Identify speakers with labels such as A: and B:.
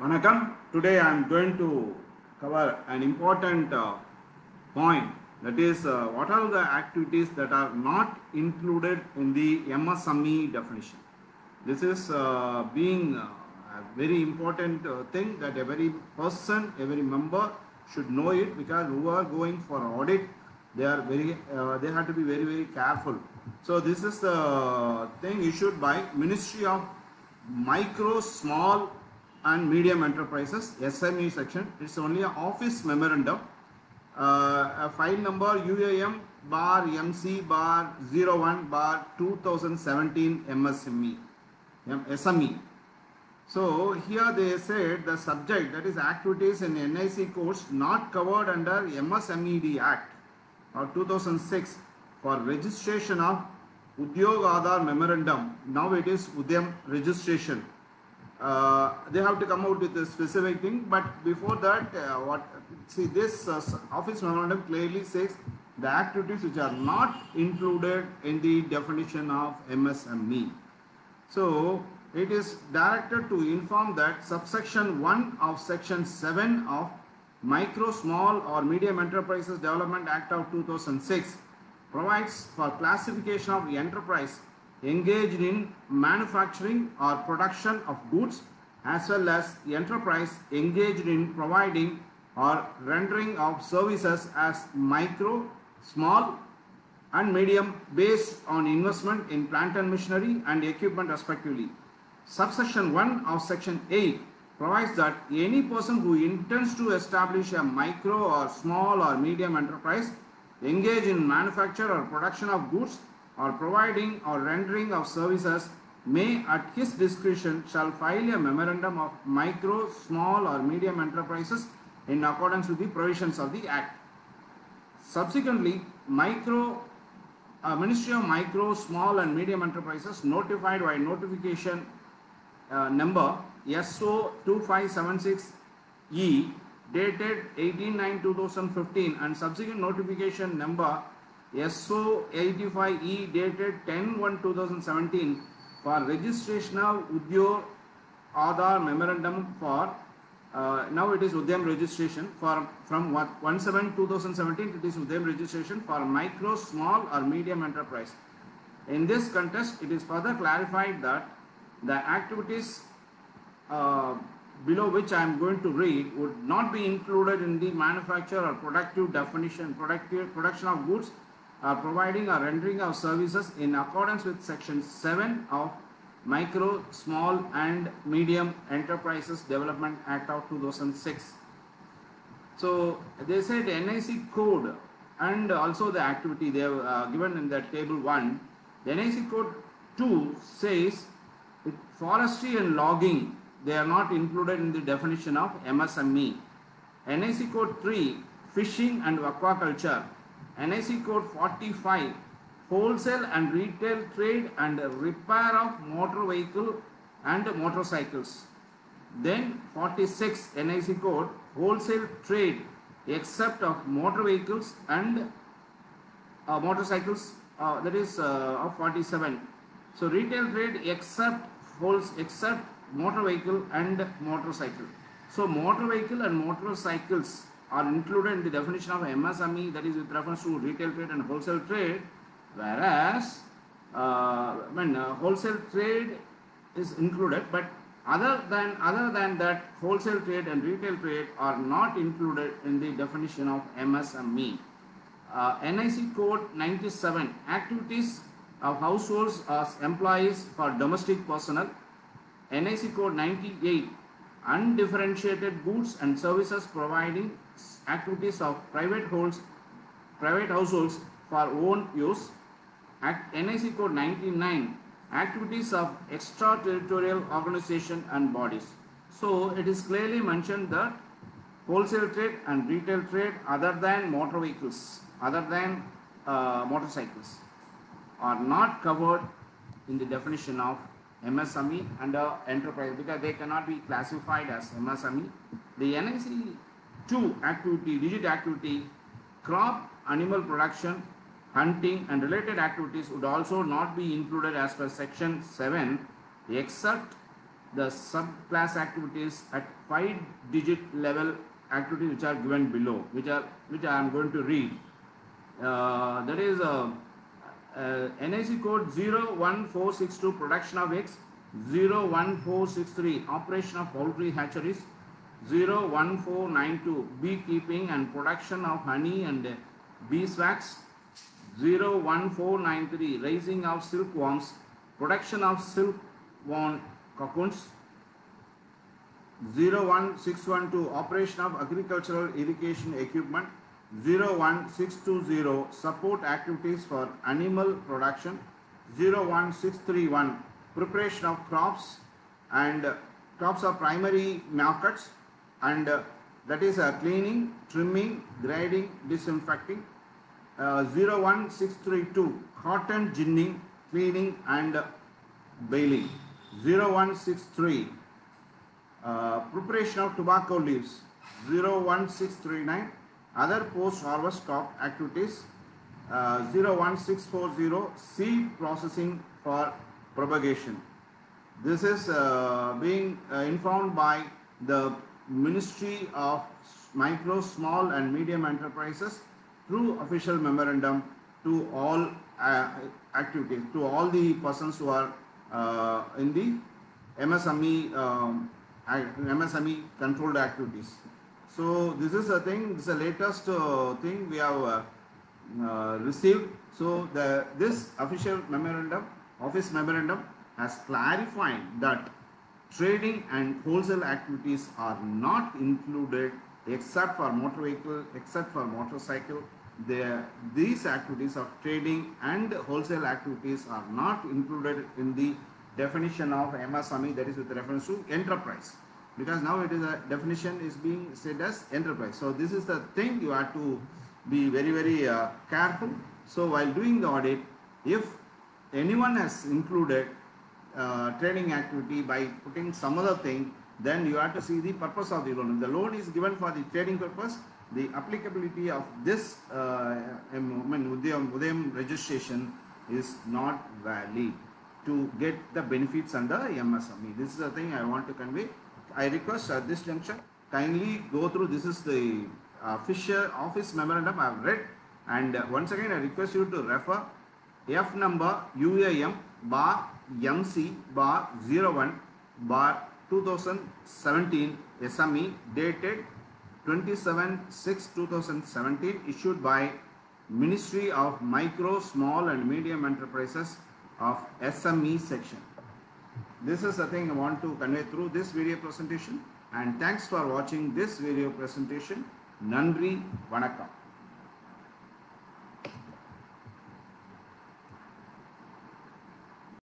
A: Vanakkam. Today I am going to cover an important point, that is what are the activities that are not included in the MSME definition. This is being a very important thing that every person, every member should know it, because who are going for audit, they are they have to be very careful. So this is the thing issued by Ministry of Micro, Small and Medium Enterprises, SME section. It's only an office memorandum. A file number UAM bar MC bar 01 bar 2017 MSME. SME. So here they said the subject, that is activities in NIC codes not covered under MSMED Act or 2006 for registration of Udyog Aadhar Memorandum. Now it is Udyam registration. They have to come out with a specific thing, but before that, this office memorandum clearly says the activities which are not included in the definition of MSME. So it is directed to inform that subsection 1 of section 7 of Micro, Small or Medium Enterprises Development Act of 2006 provides for classification of enterprise engaged in manufacturing or production of goods, as well as enterprise engaged in providing or rendering of services as micro, small and medium, based on investment in plant and machinery and equipment respectively. Subsection 1 of section 8 provides that any person who intends to establish a micro or small or medium enterprise engaged in manufacture or production of goods or providing or rendering of services may at his discretion shall file a memorandum of micro, small or medium enterprises in accordance with the provisions of the Act. Subsequently, Ministry of Micro, Small and Medium Enterprises notified by notification number SO 2576E dated 18/9/2015 and subsequent notification number SO 85E dated 10/1/2017 for registration of Udyog Aadhar Memorandum for now it is Udyam registration from 1/7/2017 it is Udyam registration for micro, small or medium enterprise. In this context, it is further clarified that the activities below which I am going to read would not be included in the manufacture or production of goods or providing or rendering of services in accordance with section 7 of Micro, Small and Medium Enterprises Development Act of 2006. So they said NIC code and also the activity they have given in the table 1. The NIC code 2 says forestry and logging, they are not included in the definition of MSME. NIC code 3, fishing and aquaculture. NIC code 45, wholesale and retail trade and repair of motor vehicle and motorcycles. Then 46 NIC code, wholesale trade except of motor vehicles and motorcycles, that is of 47. So retail trade except motor vehicle and motorcycle. So motor vehicle and motorcycles are included in the definition of MSME, that is with reference to retail trade and wholesale trade, whereas wholesale trade is included, but other than that, wholesale trade and retail trade are not included in the definition of MSME. NIC code 97, activities of households as employees for domestic personnel. NIC code 98, undifferentiated goods and services providing activities of private households for own use. NIC code 99, activities of extraterritorial organization and bodies. So it is clearly mentioned that wholesale trade and retail trade other than motor vehicles, other than motorcycles, are not covered in the definition of MSME under enterprise, because they cannot be classified as MSME. The NIC 2 activity, digit activity, crop, animal production, hunting and related activities would also not be included as per section 7 except the subclass activities at 5-digit level activities which are given below, which I am going to read. That is NIC code 01462 production of eggs, 01463 operation of poultry hatcheries, 01492 beekeeping and production of honey and beeswax, 01493 raising of silkworms, production of silkworm cocoons, 01612 operation of agricultural irrigation equipment, 01620 support activities for animal production, 01631 preparation of crops and crops of primary markets, and that is cleaning, trimming, grading, disinfecting, 01632 cotton ginning, cleaning and baling, 0163 preparation of tobacco leaves, 01639 other post-harvest crop activities, 01640 seed processing for propagation. This is being informed by the Ministry of Micro, Small and Medium Enterprises through official memorandum to all activities, to all the persons who are in the MSME controlled activities. So this is a thing, this is the latest thing we have received. So this official memorandum, office memorandum, has clarified that trading and wholesale activities are not included except for motor vehicle, except for motorcycle. These activities of trading and wholesale activities are not included in the definition of MSME, that is with reference to enterprise, because now it is a definition is being said as enterprise. So this is the thing you have to be very careful. So while doing the audit, if anyone has included trading activity by putting some other thing, then you have to see the purpose of the loan. If the loan is given for the trading purpose, the applicability of this Udayam registration is not valid to get the benefits under MSME. This is the thing I want to convey. I request at this juncture, kindly go through. This is the official office memorandum I have read, and once again I request you to refer F number UAM bar MC bar 01 bar 2017 SME dated 27/6/2017, issued by Ministry of Micro, Small and Medium Enterprises of SME section. This is the thing I want to convey through this video presentation, and thanks for watching this video presentation. Nandri Vanakkam.